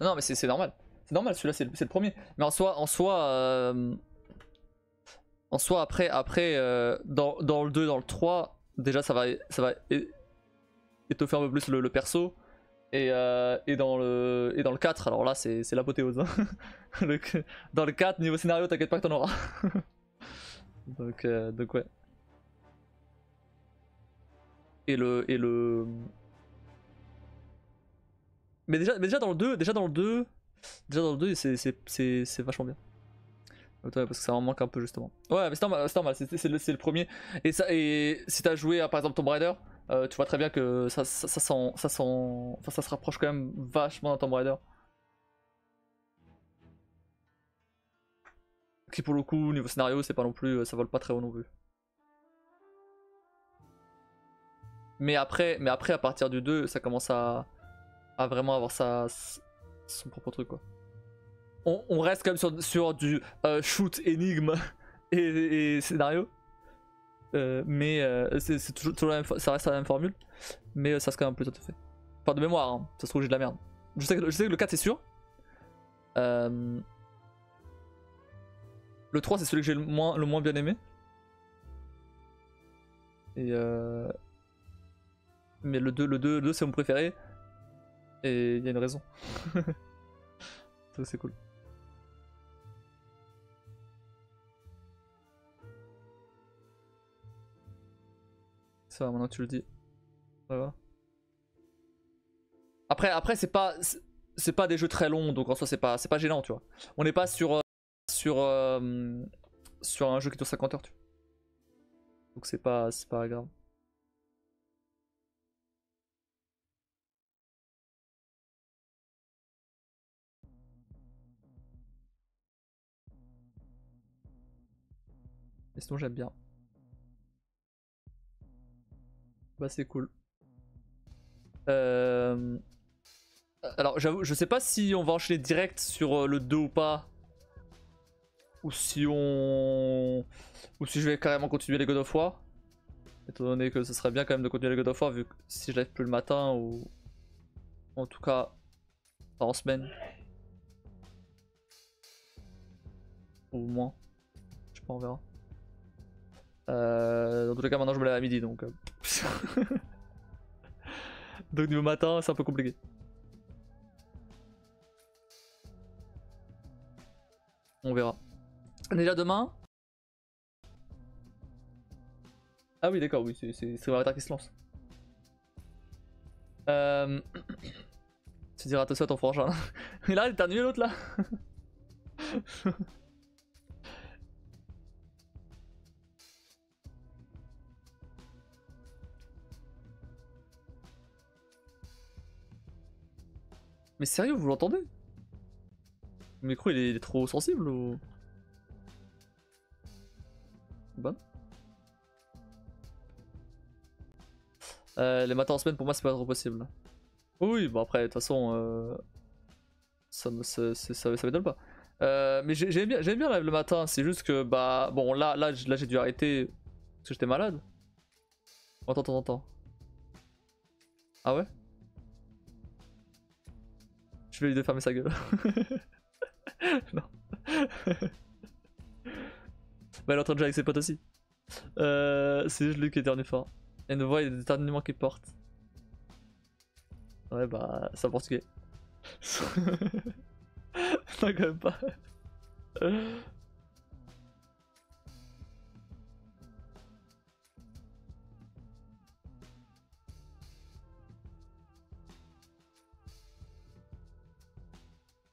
Non mais c'est normal. C'est normal, celui-là c'est le premier. Mais en soi après dans le 2, dans le 3, déjà ça va étoffer un peu plus le perso. Et dans le 4, alors là c'est l'apothéose. Hein. Dans le 4, niveau scénario, t'inquiète pas que t'en auras. donc ouais. Et le... Mais déjà dans le 2, c'est vachement bien. Ouais, parce que ça en manque un peu justement. Ouais, mais c'est normal, c'est le premier. Et si t'as joué à par exemple Tomb Raider, tu vois très bien que ça se rapproche quand même vachement d'un Tomb Raider. Qui pour le coup, niveau scénario, c'est pas non plus, ça vole pas très haut non plus. Mais après à partir du 2, ça commence à vraiment avoir son propre truc quoi. On reste quand même sur du shoot, énigme et scénario. Mais c'est toujours la même, ça reste la même formule. Mais ça se quand même plus tout à fait. Enfin de mémoire, hein. Ça se trouve j'ai de la merde. Je sais que le 4 c'est sûr. Le 3 c'est celui que j'ai le moins bien aimé. Et mais le 2 c'est mon préféré. Et il y a une raison. Ça c'est cool. Ça va, maintenant que tu le dis. Voilà. Après c'est pas des jeux très longs, donc en soi c'est pas gênant, tu vois. On n'est pas sur un jeu qui dure 50 heures, tu vois. Donc c'est pas grave. Mais sinon j'aime bien. Bah c'est cool. Alors j'avoue, je sais pas si on va enchaîner direct sur le 2 ou pas. Ou si je vais carrément continuer les God of War. Étant donné que ce serait bien quand même de continuer les God of War vu que si je lève plus le matin ou en tout cas pas en semaine. Ou moins. Je sais pas, on verra. Dans tous les cas maintenant je me lève à midi donc... donc niveau matin c'est un peu compliqué. On verra. Déjà demain. Ah oui d'accord, oui c'est Avatar qui se lance. Tu diras attention à ton frangin. Il arrête d'éternuer l'autre là. Mais sérieux, vous l'entendez? Le micro il est trop sensible ou... Bon. Les matins en semaine pour moi c'est pas trop possible. Oui, bon après de toute façon ça m'étonne pas. Mais j'aime bien le matin, c'est juste que bah bon là j'ai dû arrêter parce que j'étais malade. Attends. Ah ouais? Je vais lui de fermer sa gueule. Non. Bah elle est en train de jouer avec ses potes aussi. C'est juste lui qui éternue fort. Et une voix et des éternuements qui portent. Ouais bah c'est en portugais. Non quand même pas.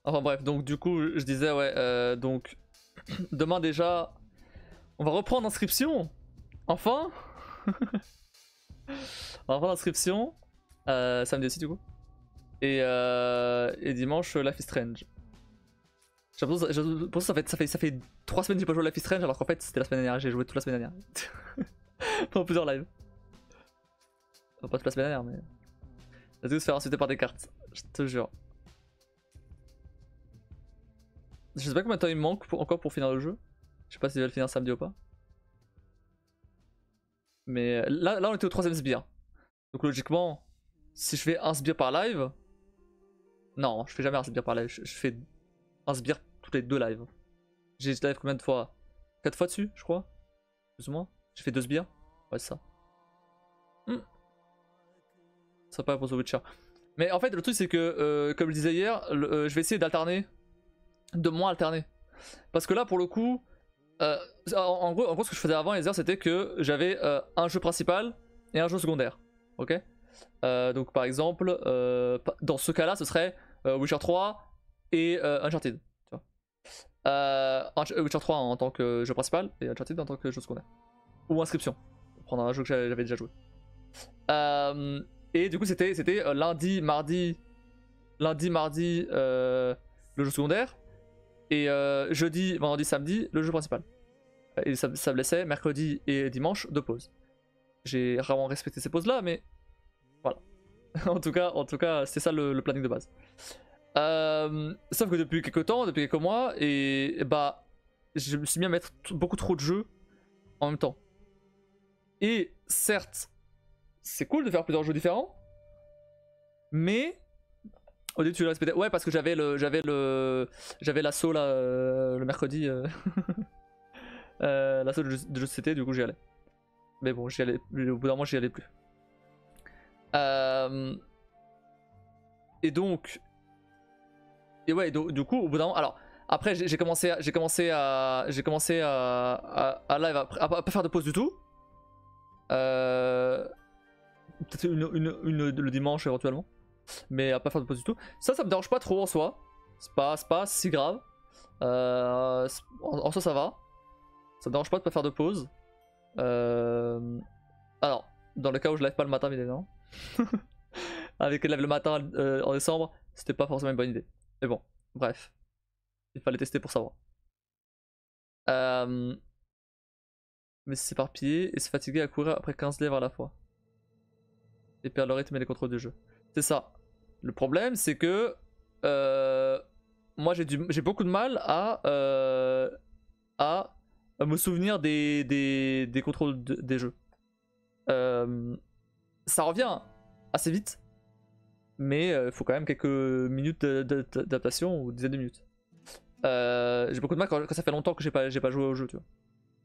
Enfin bref, donc du coup je disais ouais donc demain déjà on va reprendre l'inscription. Enfin. On va reprendre l'inscription samedi aussi du coup. Et dimanche Life is Strange. J'ai l'impression que ça fait 3 semaines que j'ai pas joué à Life is Strange alors qu'en fait c'était la semaine dernière, j'ai joué toute la semaine dernière. Pendant plusieurs lives. Enfin, pas toute la semaine dernière mais... Vas-y se faire insulter par des cartes, je te jure. Je sais pas combien de temps il me manque encore pour finir le jeu. Je sais pas s'il va le finir samedi ou pas. Mais là on était au 3ème sbire. Donc logiquement, si je fais un sbire par live... Non, je fais jamais un sbire par live, je fais un sbire tous les 2 lives. J'ai live combien de fois? 4 fois dessus, je crois. Plus ou moins. J'ai fait 2 sbires. Ouais, c'est ça. Ça pas pour The Witcher. Mais en fait, le truc, c'est que, comme je disais hier, je vais essayer d'alterner. De moins alterner. Parce que là, pour le coup, en gros, ce que je faisais avant, les heures, c'était que j'avais un jeu principal et un jeu secondaire. Ok. Donc, par exemple, dans ce cas-là, ce serait Witcher 3 et Uncharted. Tu vois. Witcher 3 en tant que jeu principal et Uncharted en tant que jeu secondaire. Ou Inscription. Pour prendre un jeu que j'avais déjà joué. Et du coup, c'était lundi, mardi, le jeu secondaire. Et jeudi, vendredi, samedi, le jeu principal. Et ça me laissait mercredi et dimanche de pause. J'ai rarement respecté ces pauses là, mais voilà. en tout cas, c'est ça le planning de base. Sauf que depuis quelques temps, depuis quelques mois, et bah, je me suis mis à mettre beaucoup trop de jeux en même temps. Et certes, c'est cool de faire plusieurs jeux différents, mais au début tu le respectais. Ouais, parce que j'avais l'assaut là le mercredi. L'assaut de jeu de société, du coup j'y allais. Mais bon, j'y allais, au bout d'un moment j'y allais plus. Et donc, et ouais, du coup au bout d'un moment, alors après j'ai commencé à live à pas faire de pause du tout. Peut-être une le dimanche éventuellement, mais à pas faire de pause du tout. Ça me dérange pas trop en soi. C'est pas si grave. En soi ça va. Ça me dérange pas de pas faire de pause. Alors, dans le cas où je live pas le matin, bien évidemment. Avec live le matin en décembre, c'était pas forcément une bonne idée. Mais bon, bref. Il fallait tester pour savoir. Mais s'éparpiller et se fatiguer à courir après 15 lèvres à la fois. Et perdre le rythme et les contrôles du jeu. C'est ça. Le problème, c'est que moi j'ai beaucoup de mal à me souvenir des contrôles des jeux. Ça revient assez vite, mais il faut quand même quelques minutes d'adaptation ou dizaines de minutes. J'ai beaucoup de mal quand ça fait longtemps que j'ai pas joué au jeu, tu vois.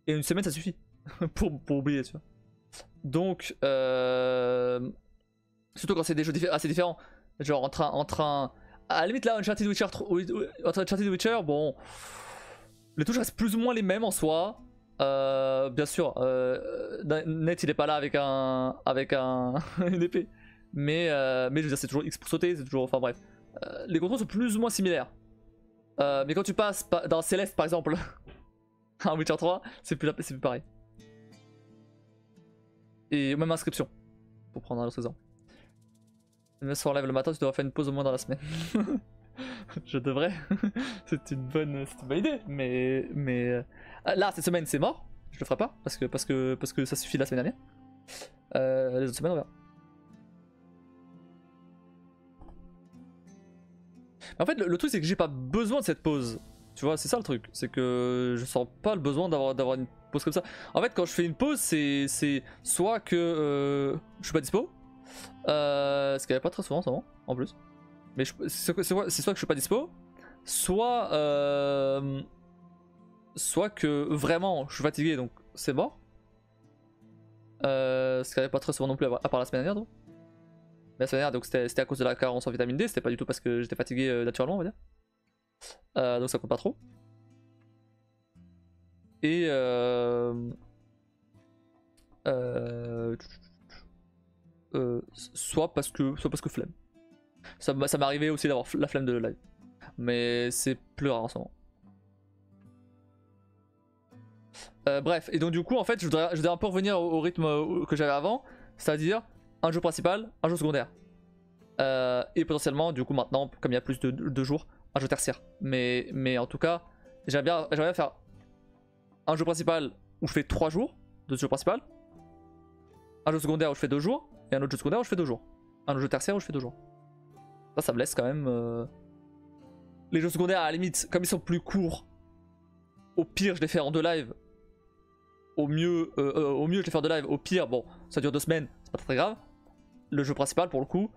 Et une semaine ça suffit pour oublier, tu vois. Donc, surtout quand c'est des jeux assez différents, genre entre un à la limite là Uncharted Witcher 3, entre Uncharted et Witcher, bon, les touches restent plus ou moins les mêmes en soi. Bien sûr, Net il est pas là avec une épée, mais je veux dire c'est toujours X pour sauter, c'est toujours, enfin bref, les contrôles sont plus ou moins similaires. Mais quand tu passes dans Céleste par exemple, en Witcher 3, c'est plus pareil. Et même Inscription, pour prendre un autre exemple. Même si on lève le matin, tu devrais faire une pause au moins dans la semaine. Je devrais. C'est une bonne idée, mais là cette semaine c'est mort. Je le ferai pas parce que ça suffit la semaine dernière. Les autres semaines on verra. En fait le truc c'est que j'ai pas besoin de cette pause. Tu vois, c'est ça le truc, c'est que je sens pas le besoin d'avoir une pause comme ça. En fait quand je fais une pause c'est soit que je suis pas dispo, ce qui arrive pas très souvent en ce moment en plus. Mais c'est soit que je suis pas dispo, soit que vraiment je suis fatigué donc c'est mort. Ce qui arrive pas très souvent non plus à part la semaine dernière donc. Mais la semaine dernière donc c'était à cause de la carence en vitamine D, c'était pas du tout parce que j'étais fatigué naturellement on va dire. Donc ça compte pas trop. Et soit parce que flemme. Ça m'est arrivé aussi d'avoir la flemme de live. Mais c'est plus rare en ce moment. Bref, et donc du coup en fait je voudrais un peu revenir au rythme que j'avais avant. C'est-à-dire un jeu principal, un jeu secondaire. Et potentiellement du coup maintenant, comme il y a plus de jours, un jeu tertiaire. Mais en tout cas, j'aimerais bien faire un jeu principal où je fais 3 jours de ce jeu principal. Un jeu secondaire où je fais 2 jours. Et un autre jeu secondaire où je fais 2 jours. Un jeu tertiaire où je fais 2 jours. Ça me laisse quand même... Les jeux secondaires à la limite, comme ils sont plus courts, au pire je les fais en 2 lives. au mieux je vais faire de live, au pire, bon, ça dure 2 semaines, c'est pas très grave. Le jeu principal pour le coup,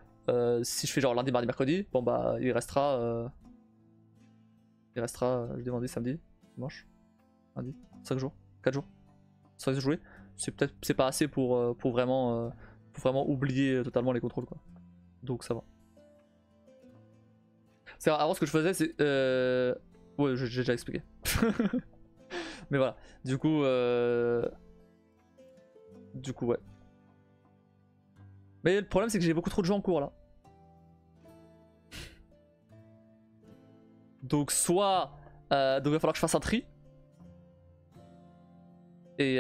si je fais genre lundi, mardi, mercredi, bon bah il restera jeudi, vendredi, samedi, dimanche, lundi, 5 jours, 4 jours, 5 jouer. C'est pas assez pour vraiment oublier totalement les contrôles quoi. Donc ça va. Avant ce que je faisais c'est ouais j'ai déjà expliqué. Mais voilà, du coup ouais. Mais le problème c'est que j'ai beaucoup trop de jeux en cours là. Donc soit donc il va falloir que je fasse un tri. Et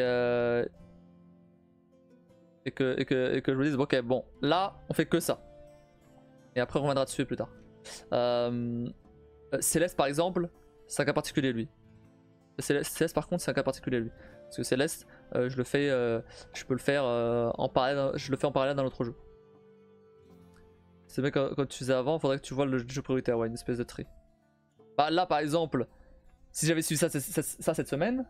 que je me dise bon, ok bon là on fait que ça. Et après on reviendra dessus plus tard. Céleste par exemple, c'est un cas particulier lui. Céleste par contre c'est un cas particulier lui. Parce que Céleste, je peux le faire en parallèle, je le fais en parallèle d'un autre jeu. C'est vrai que quand tu faisais avant, il faudrait que tu vois le jeu prioritaire, ouais, une espèce de tri. Bah là par exemple, si j'avais suivi ça cette semaine,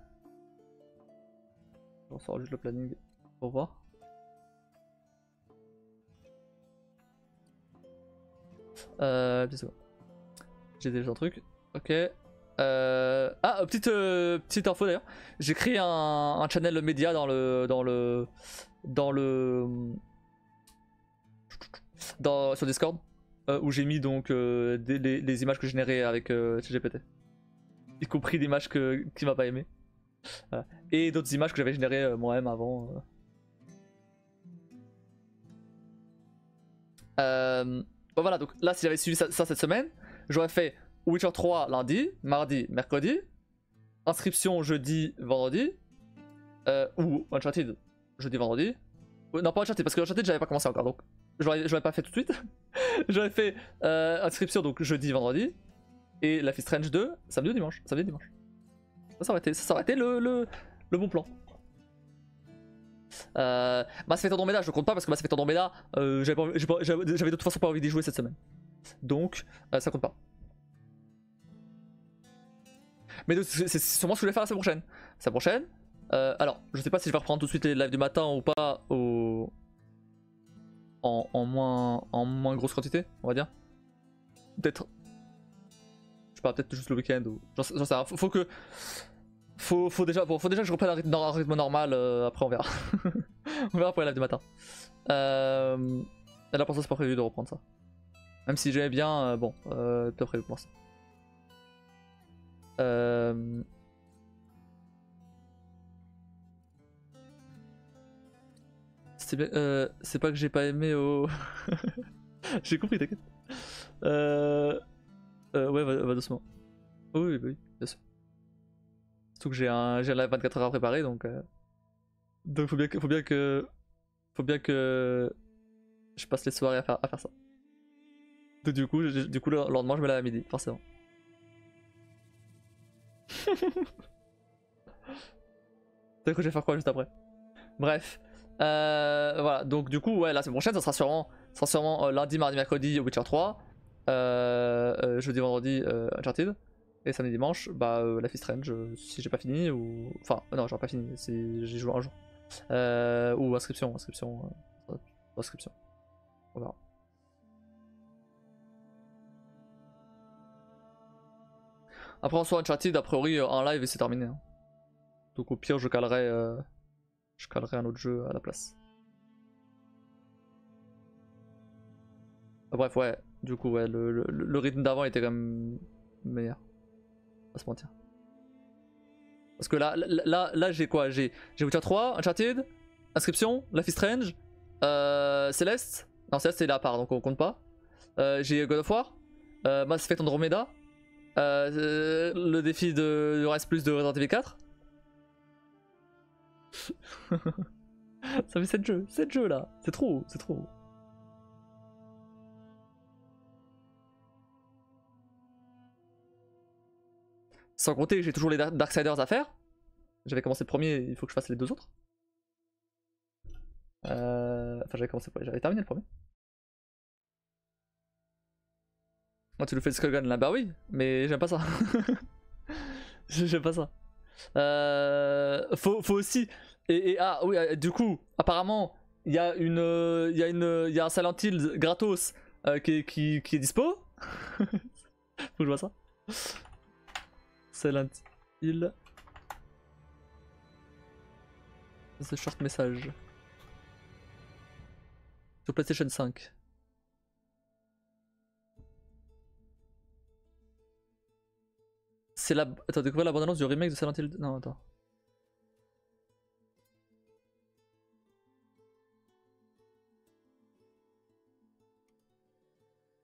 on sort juste le planning pour voir. J'ai déjà un truc. Ok. Petite info d'ailleurs. J'ai créé un channel média sur Discord où j'ai mis donc les images que je générais avec ChatGPT, y compris l'image qui m'a pas aimé. Voilà. Et d'autres images que j'avais générées moi-même avant. Bon voilà, donc là si j'avais suivi ça cette semaine, j'aurais fait Witcher 3 lundi, mardi, mercredi, inscription jeudi, vendredi, ou Uncharted jeudi, vendredi. Non, pas Uncharted parce que Uncharted j'avais pas commencé encore, donc j'aurais pas fait tout de suite. J'aurais fait inscription donc jeudi, vendredi, et Life is Strange 2 samedi ou dimanche. Samedi et dimanche. Ça aurait été le bon plan. Mass Effect Andromeda je compte pas parce que Mass Effect Andromeda j'avais de toute façon pas envie d'y jouer cette semaine. Donc ça compte pas. Mais c'est sûrement ce que je vais faire la semaine prochaine. La semaine prochaine, alors je sais pas si je vais reprendre tout de suite les lives du matin ou pas en moins grosse quantité, on va dire. Peut-être. Je sais pas, peut-être juste le week-end ou. J'en sais rien. Faut déjà que je reprenne un rythme normal, après on verra. On verra pour les lives du matin. Et là pour ça c'est pas prévu de reprendre ça. Même si j'aimais bien, bon, pas prévu pour ça. C'est pas que j'ai pas aimé au... J'ai compris, t'inquiète. Ouais, va doucement. Oui, bien sûr. Surtout que j'ai un live 24 heures à préparer, donc faut bien que je passe les soirées à faire ça. Donc du coup le lendemain je me lève à midi, forcément. T'as cru que je vais faire quoi juste après? Bref. Voilà, donc du coup, ouais, la semaine prochaine, ça sera sûrement lundi, mardi, mercredi, Witcher 3. Jeudi, vendredi, Uncharted. Et samedi, dimanche, bah, Life is Strange, si j'ai pas fini, ou. Enfin, non, j'aurais pas fini, si j'ai joué un jour. Ou inscription. On verra. Après, en soi, Uncharted, a priori, en live, et c'est terminé. Hein. Donc au pire, je calerai un autre jeu à la place. Bref, ouais, du coup, ouais, le rythme d'avant était quand même meilleur. Pas se mentir. Parce que là j'ai quoi? J'ai Witcher 3, Uncharted, Inscription, Life is Strange, Céleste. Non, Céleste c'est là à part donc on compte pas. J'ai God of War, Mass Effect Andromeda, le défi de Rise Plus de Resident Evil 4. Ça fait 7 jeux là, c'est trop. Sans compter que j'ai toujours les Darksiders à faire. J'avais commencé le premier, il faut que je fasse les deux autres. Enfin j'avais terminé le premier. Moi tu le fais de Skullgun là, bah oui, mais j'aime pas ça. J'aime pas ça. Faut aussi. Ah oui, du coup, apparemment, il y a il y a un Silent Hill gratos qui est dispo. Faut que je vois ça. Silent Hill. Ce short message. Sur PlayStation 5. C'est la. Attends, découvrir l'abondance du remake de Silent Hill. Non, attends.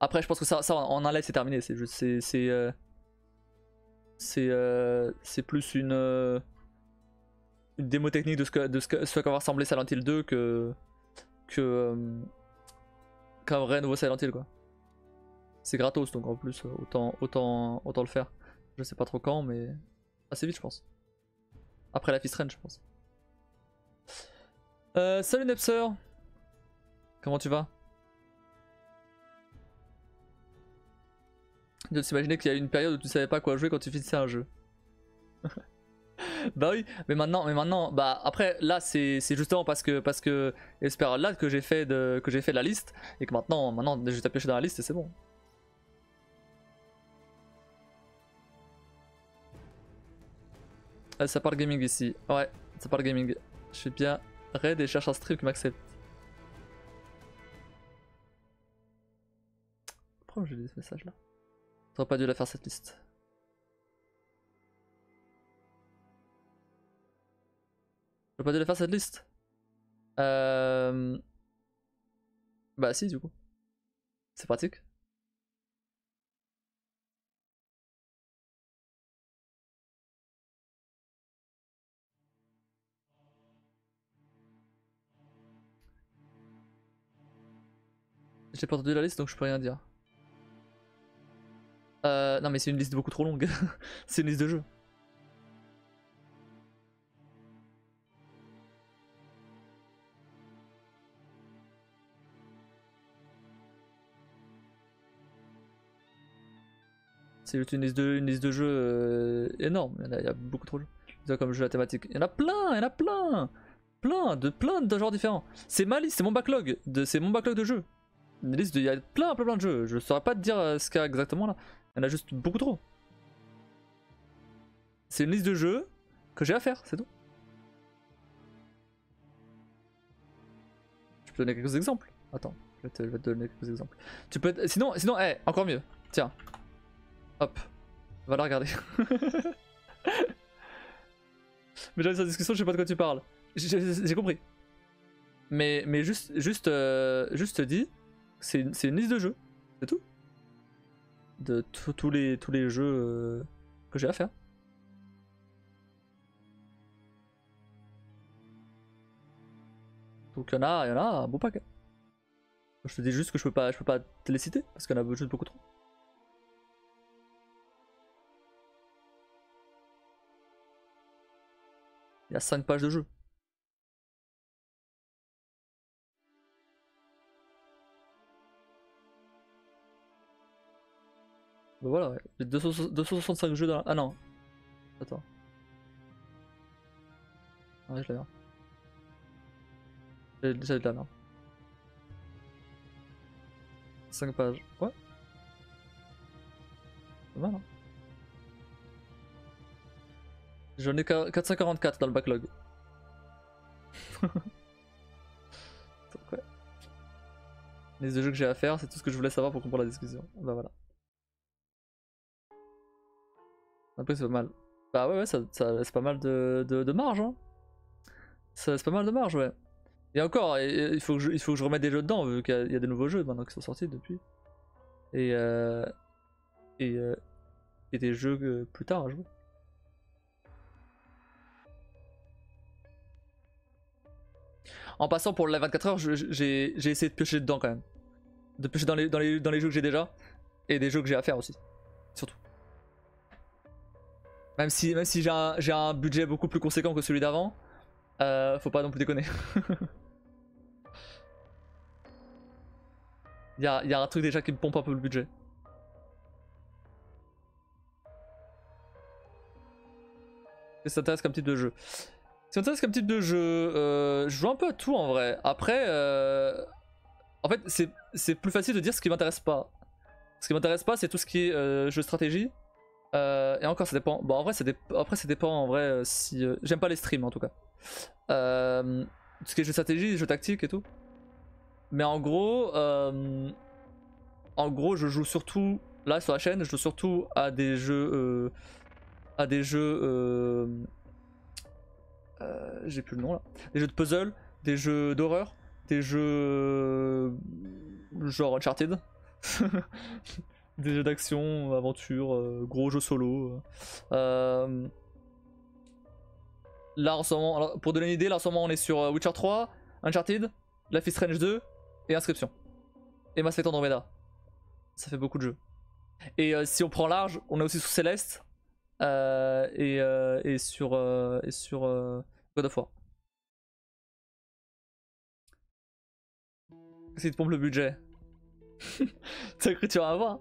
Après, je pense que ça en un live c'est terminé. C'est juste. C'est plus une démo technique de ce qu'à va ressembler Silent Hill 2 qu'un vrai nouveau Silent Hill quoi. C'est gratos donc en plus autant le faire. Je sais pas trop quand mais assez vite je pense. Après la Life is Strange je pense. Salut Nepser. Comment tu vas? De s'imaginer qu'il y a une période où tu savais pas quoi jouer quand tu finissais un jeu. Bah oui, mais maintenant, bah après là c'est justement parce que Esperalad que j'ai fait de la liste et que maintenant je vais piocher dans la liste et c'est bon. Ça parle gaming ici, ouais, ça parle gaming. Je suis bien raid et cherche un stream qui m'accepte. Pourquoi j'ai ce message là? T'aurais pas dû la faire cette liste. J'aurais pas dû la faire cette liste. Bah si du coup. C'est pratique. J'ai pas entendu la liste donc je peux rien dire. Non mais c'est une liste beaucoup trop longue. C'est une liste de jeux. C'est juste une liste de jeux énorme. Il y a beaucoup trop de jeux. Comme jeu à thématique. Il y en a plein, il y en a plein. Plein de genres différents. C'est ma liste, c'est mon backlog. C'est mon backlog de jeux. Une liste il y a plein de jeux. Je saurais pas te dire ce qu'il y a exactement là. Il y en a juste beaucoup trop. C'est une liste de jeux que j'ai à faire, c'est tout. Je peux donner quelques exemples. Attends, je vais te donner quelques exemples. Tu peux. Sinon, hey, encore mieux. Tiens. Hop. Va la regarder. Mais j'avais cette discussion, je sais pas de quoi tu parles. J'ai compris. Mais juste te dis, c'est une liste de jeux, c'est tout. De tous les jeux que j'ai à faire. Donc il y en a un beau paquet. Je te dis juste que je peux pas te les citer parce qu'il y en a juste beaucoup trop. Il y a 5 pages de jeu. Bah voilà, ouais. J'ai 265 jeux dans la... Ah non. Attends. Ouais, je l'ai. J'ai déjà de la merde. 5 pages. Ouais. Pas mal, hein. J'en ai 444 dans le backlog. Donc, ouais. Les deux jeux que j'ai à faire, c'est tout ce que je voulais savoir pour comprendre la discussion. Bah voilà. Après c'est pas mal. Bah ouais, ça c'est pas mal de marge, hein. C'est pas mal de marge, ouais. Et encore, il faut que je remette des jeux dedans, vu qu'il y a des nouveaux jeux maintenant qui sont sortis depuis. Et et, euh, et des jeux plus tard à jouer. En passant pour le live 24 heures, j'ai essayé de piocher dedans quand même. De piocher dans les jeux que j'ai déjà. Et des jeux que j'ai à faire aussi. Surtout. Même si j'ai un budget beaucoup plus conséquent que celui d'avant, faut pas non plus déconner. Il y a un truc déjà qui me pompe un peu le budget. Qu'est-ce qui t'intéresse comme type de jeu? Ce qui m'intéresse comme type de jeu, je joue un peu à tout en vrai. Après, en fait, c'est plus facile de dire ce qui m'intéresse pas. Ce qui m'intéresse pas, c'est tout ce qui est jeu de stratégie. Et encore, ça dépend. Bon, en vrai, après, ça dépend en vrai si. J'aime pas les streams en tout cas. Tout ce qui est jeu de stratégie, jeu tactique et tout. Mais en gros, je joue surtout. Là, sur la chaîne, je joue surtout à des jeux. À des jeux. J'ai plus le nom là. Des jeux de puzzle, des jeux d'horreur, des jeux. Genre Uncharted. Des jeux d'action, aventure, gros jeux solo. Là en ce moment, alors, pour donner une idée, là en ce moment on est sur Witcher 3, Uncharted, Life is Strange 2 et Inscription. Et Mass Effect Andromeda. Ça fait beaucoup de jeux. Et si on prend large, on est aussi sur Céleste et sur God of War. Si tu pompes le budget. T'as cru que tu vas avoir?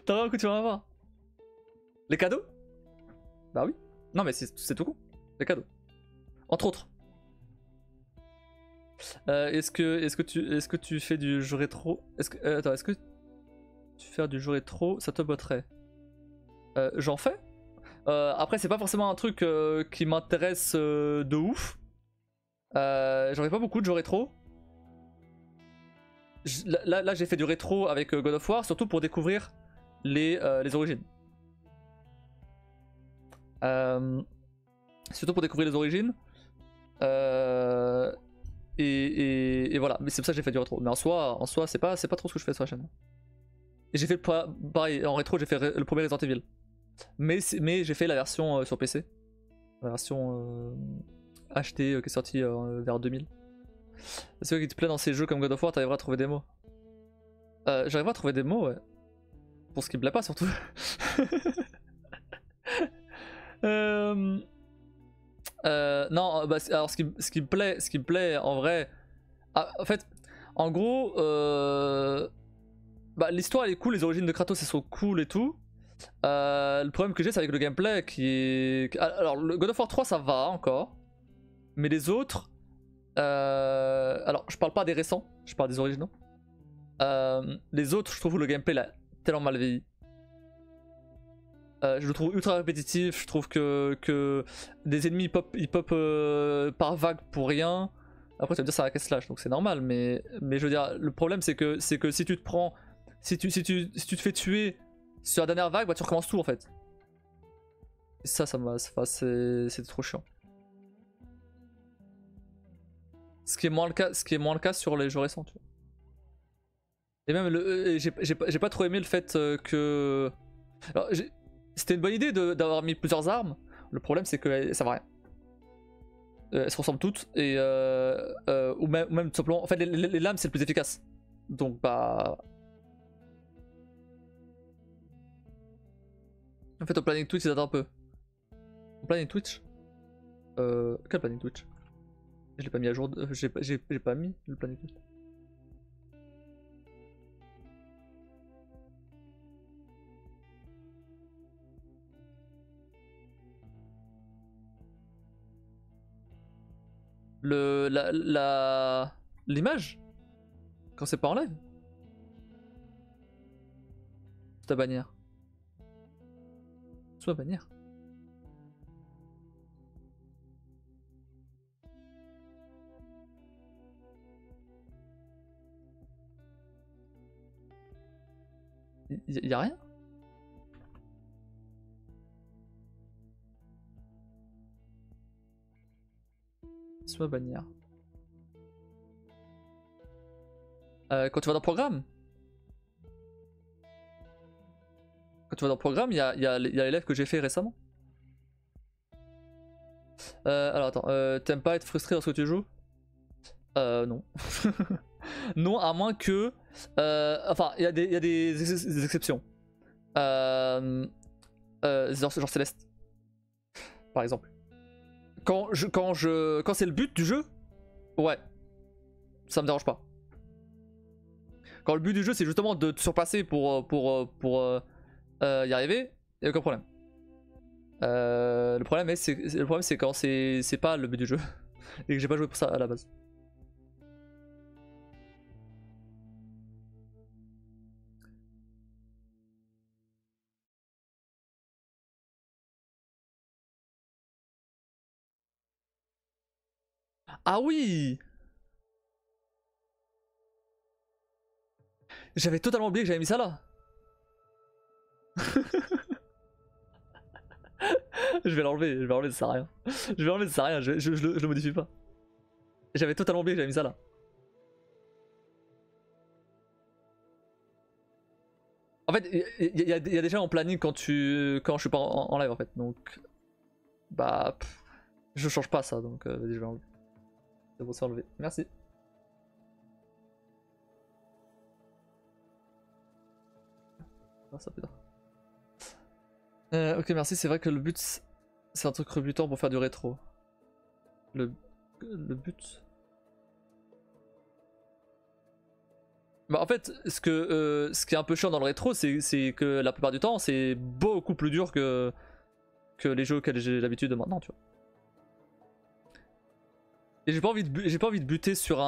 T'as vraiment cru que tu vas avoir? Les cadeaux? Bah oui. Non mais c'est tout con. Les cadeaux. Entre autres. Est-ce que tu fais du jeu rétro? Est-ce que tu fais du jeu rétro? Ça te botterait? J'en fais. Après c'est pas forcément un truc qui m'intéresse de ouf. J'en fais pas beaucoup de jeux rétro. Là j'ai fait du rétro avec God of War, surtout pour découvrir les origines. Surtout pour découvrir les origines. Et voilà, mais c'est pour ça que j'ai fait du rétro. Mais en soi c'est pas trop ce que je fais sur la chaîne. Et j'ai fait pareil, en rétro j'ai fait le premier Resident Evil. Mais j'ai fait la version sur PC. La version HD qui est sortie vers 2000. C'est vrai qu'il te plaît dans ces jeux comme God of War, t'arriveras à trouver des mots. J'arriverai à trouver des mots, ouais. Pour ce qui me plaît pas surtout. Non, bah, alors ce qui me plaît en vrai. En fait, en gros, bah, l'histoire elle est cool, les origines de Kratos elles sont cool et tout. Le problème que j'ai c'est avec le gameplay qui est. Alors, le God of War 3 ça va encore. Mais les autres. Alors, je parle pas des récents, je parle des originaux. Les autres, je trouve que le gameplay là, tellement mal vieilli. Je le trouve ultra répétitif, je trouve que des ennemis ils pop par vague pour rien. Après tu vas me dire c'est un hack and slash donc c'est normal, mais je veux dire le problème c'est que si tu te prends. Si tu te fais tuer sur la dernière vague, bah tu recommences tout en fait. Et ça c'est trop chiant. Ce qui est moins le cas sur les jeux récents, tu vois. Et même j'ai pas trop aimé le fait que. Alors, c'était une bonne idée d'avoir mis plusieurs armes. Le problème c'est que ça va rien. Elles se ressemblent toutes et ou même tout simplement. En fait les lames c'est le plus efficace. Donc bah. En fait au planning Twitch ils attendent un peu. Au planning Twitch. Quel planning Twitch? Je l'ai pas mis à jour. J'ai pas mis le planning Twitch. L'image quand c'est pas en live. Sous ta bannière. Sous ma bannière. Y'a rien? Sous ma bannière. Quand tu vas dans le programme. Quand tu vas dans le programme, il y a l'élève que j'ai fait récemment. Alors attends, t'aimes pas être frustré lorsque tu joues? Non. Non, à moins que. Enfin, il y a des exceptions. Genre Céleste. Par exemple. Quand c'est le but du jeu, ouais. Ça me dérange pas. Quand le but du jeu c'est justement de te surpasser pour y arriver, y'a aucun problème. Le problème c'est quand c'est pas le but du jeu et que j'ai pas joué pour ça à la base. Ah oui! J'avais totalement oublié que j'avais mis ça là. Je vais l'enlever, ça sert à rien. Je vais l'enlever, ça sert à rien, je le modifie pas. J'avais totalement oublié que j'avais mis ça là. En fait, il y a déjà en planning quand je suis pas en live en fait, donc bah je change pas ça, donc vas-y je vais enlever. C'est bon, c'est enlevé. Merci. Ah, ça putain. Ok, merci. C'est vrai que le but, c'est un truc rebutant pour faire du rétro. Le but. Bah en fait, ce qui est un peu chiant dans le rétro, c'est que la plupart du temps, c'est beaucoup plus dur que les jeux auxquels j'ai l'habitude de maintenant, tu vois. Et j'ai pas envie de buter sur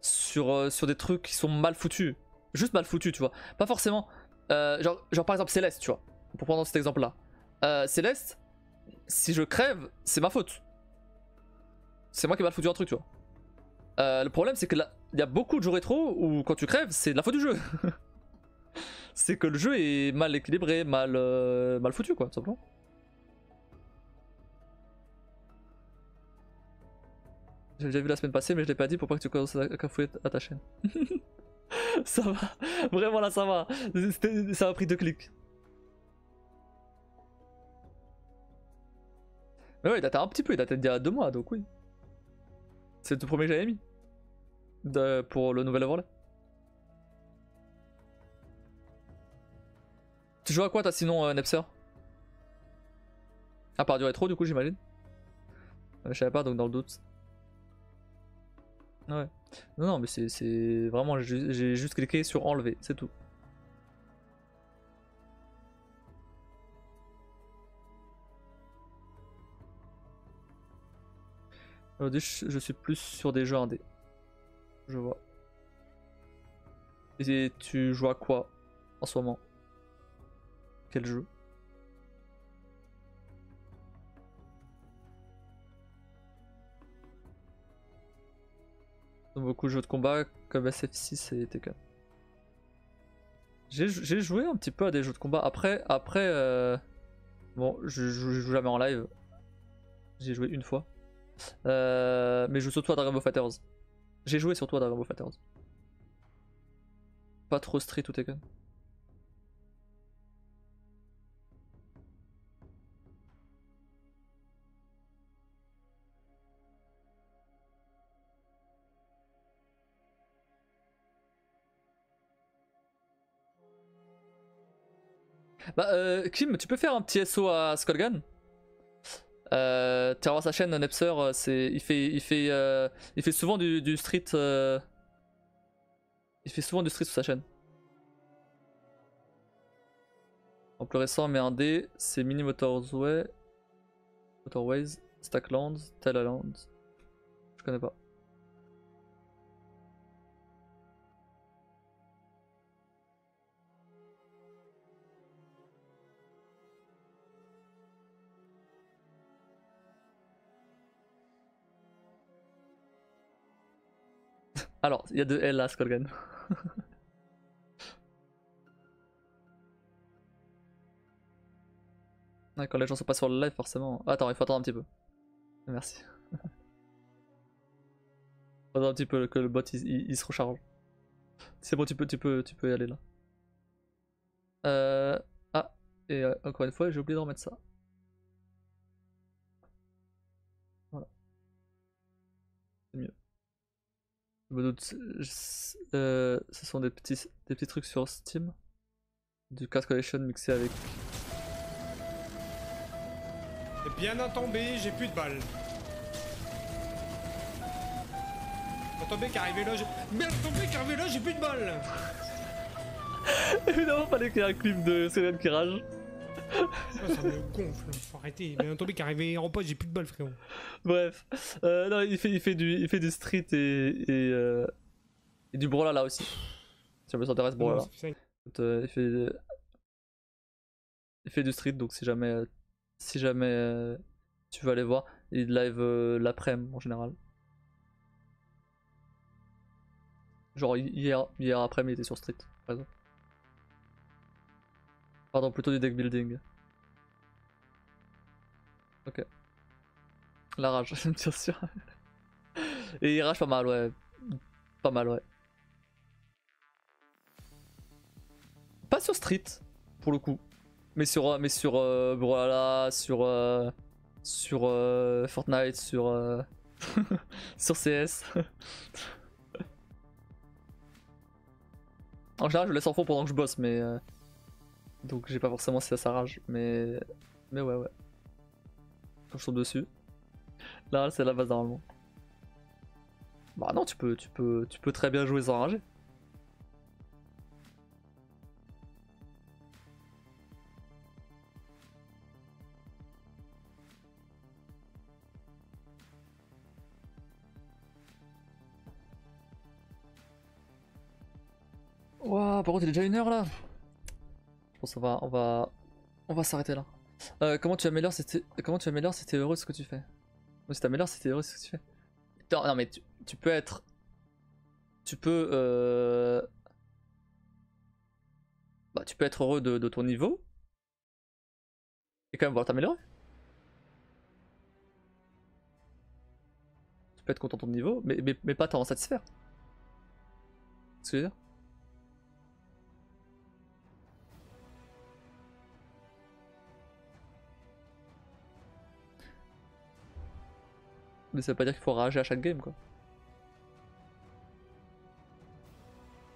sur des trucs qui sont mal foutus. Juste mal foutus, tu vois. Pas forcément. Genre par exemple Céleste, tu vois. Pour prendre cet exemple là. Céleste, si je crève, c'est ma faute. C'est moi qui ai mal foutu un truc, tu vois. Le problème c'est que là, il y a beaucoup de jeux rétro où quand tu crèves, c'est de la faute du jeu. C'est que le jeu est mal équilibré, mal foutu, quoi, tout simplement. J'ai déjà vu la semaine passée, mais je l'ai pas dit pour pas que tu commences à cafouiller à ta chaîne. Ça va, vraiment là ça va. Ça m'a pris 2 clics. Mais ouais, il date un petit peu, il date d'il y a 2 mois, donc oui. C'est le tout premier que j'avais mis. Pour le nouvel overlay. Tu joues à quoi, t'as sinon, Nepser? À part du rétro, du coup, j'imagine. Je savais pas, donc dans le doute. Ouais. Non, mais c'est vraiment, j'ai juste cliqué sur enlever, c'est tout. Aujourd'hui, je suis plus sur des jeux indés. Je vois. Et tu joues à quoi en ce moment? Quel jeu? Beaucoup de jeux de combat comme SF6 et Tekken. J'ai joué un petit peu à des jeux de combat. Après bon, je joue jamais en live. J'ai joué une fois. Mais je joue surtout à Dragon Ball Fighters. J'ai joué surtout à Dragon Ball Fighters. Pas trop Street ou Tekken. Bah Kim, tu peux faire un petit SO à Skullgan? Tu vas voir sa chaîne Nepser, il fait souvent du street. Il fait souvent du street sur sa chaîne. En plus récent, mais un D, c'est Mini Motorways, Stacklands, Talalands. Je connais pas. Alors, il y a 2 L là, Skullgan. Quand les gens sont pas sur le live, forcément. Attends, il faut attendre un petit peu. Merci. Attends un petit peu que le bot il se recharge. C'est bon, tu peux y aller là. Ah, et encore une fois, j'ai oublié de remettre ça. Voilà. C'est mieux. Je me doute, ce sont des petits trucs sur Steam. Du Cast Collection mixé avec. Bien tombé, j'ai plus de balles. Bien tombé qu'arrivé là, j'ai plus de balles. Évidemment, fallait qu'il y ait un clip de Serial qui rage. Ça me gonfle, faut arrêter. Bien entendu qu'arrivé en poste, j'ai plus de balles, frérot. Bref, non, il fait du street et du Brawlhalla aussi. Si ça t'intéresse, Non, Brawlhalla. ça fait Il fait du street, donc si jamais tu veux aller voir, il live l'après-midi en général. Genre hier après-midi, il était sur street, par exemple. Pardon, plutôt du deck building. Ok. La rage, bien sûr. Et il rage pas mal, ouais. Pas mal, ouais. Pas sur street, pour le coup. Mais sur Brawlhalla, sur Fortnite, sur sur CS. En général, je le laisse en fond pendant que je bosse, mais donc j'ai pas forcément si ça rage, mais ouais. Quand je tombe dessus, là c'est la base normalement. Bah non, tu peux très bien jouer sans rager. Ouah, par contre il est déjà 1h là. Je pense on va s'arrêter là. Comment tu améliores si t'es heureux de ce que tu fais? Si t'améliores si t'es heureux de ce que tu fais. Non mais tu peux être... Tu peux... Bah tu peux être heureux de ton niveau. Et quand même vouloir t'améliorer. Tu peux être content de ton niveau, mais pas t'en satisfaire. C'est ce que je veux dire. Mais ça veut pas dire qu'il faut rager à chaque game quoi.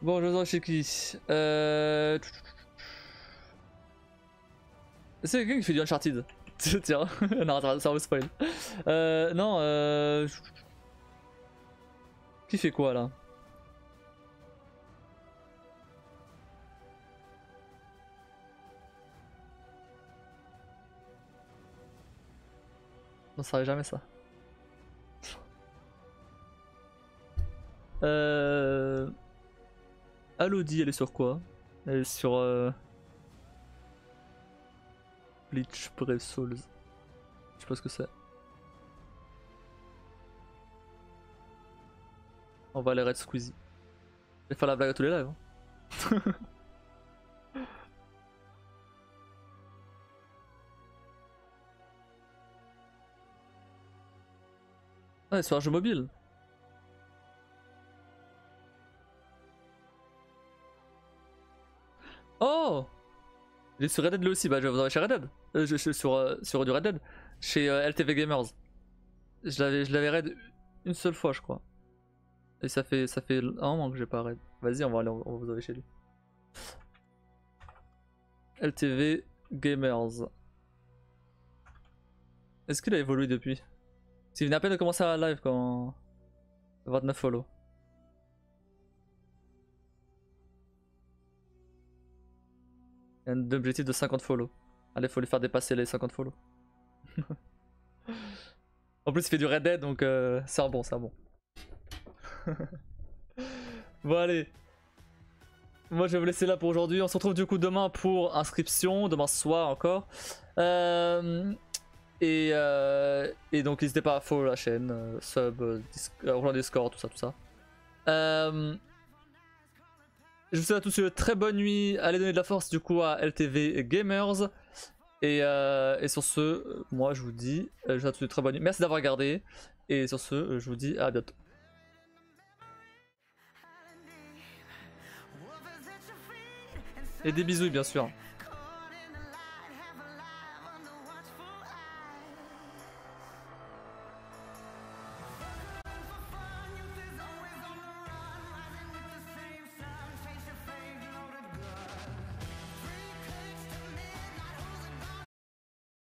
Bon, je vois chez qui. C'est quelqu'un qui fait du Uncharted. Tiens, non, attends, ça va spoil. Non, qui fait quoi là? Non, ça arrive jamais ça. Alodi, elle est sur quoi? Elle est sur Bleach Brave Souls. Je sais pas ce que c'est. On va aller Red Squeezie. Je vais faire la blague à tous les lives. Hein. Ouais, sur un jeu mobile. Oh! Il est sur Red Dead lui aussi, bah je vais vous envoyer chez Red Dead. Sur du Red Dead. Chez LTV Gamers. Je l'avais raid une seule fois je crois. Et ça fait un moment que j'ai pas raid. Vas-y on va vous envoyer chez lui. LTV Gamers. Est-ce qu'il a évolué depuis? Il venait à peine de commencer à live quand... 29 follow. Il y a un objectif de 50 follow. Allez, faut lui faire dépasser les 50 follow. En plus, il fait du Red Dead donc c'est un bon, c'est un bon. Bon, allez. Moi, je vais vous laisser là pour aujourd'hui. On se retrouve du coup demain pour inscription, demain soir encore. Et donc, n'hésitez pas à follow la chaîne, sub, rejoindre Discord, tout ça. Je vous souhaite à tous une très bonne nuit. Allez donner de la force du coup à LTV Gamers. Et sur ce, moi je vous dis, je vous souhaite à tous une très bonne nuit. Merci d'avoir regardé. Et sur ce, je vous dis à bientôt. Et des bisous bien sûr.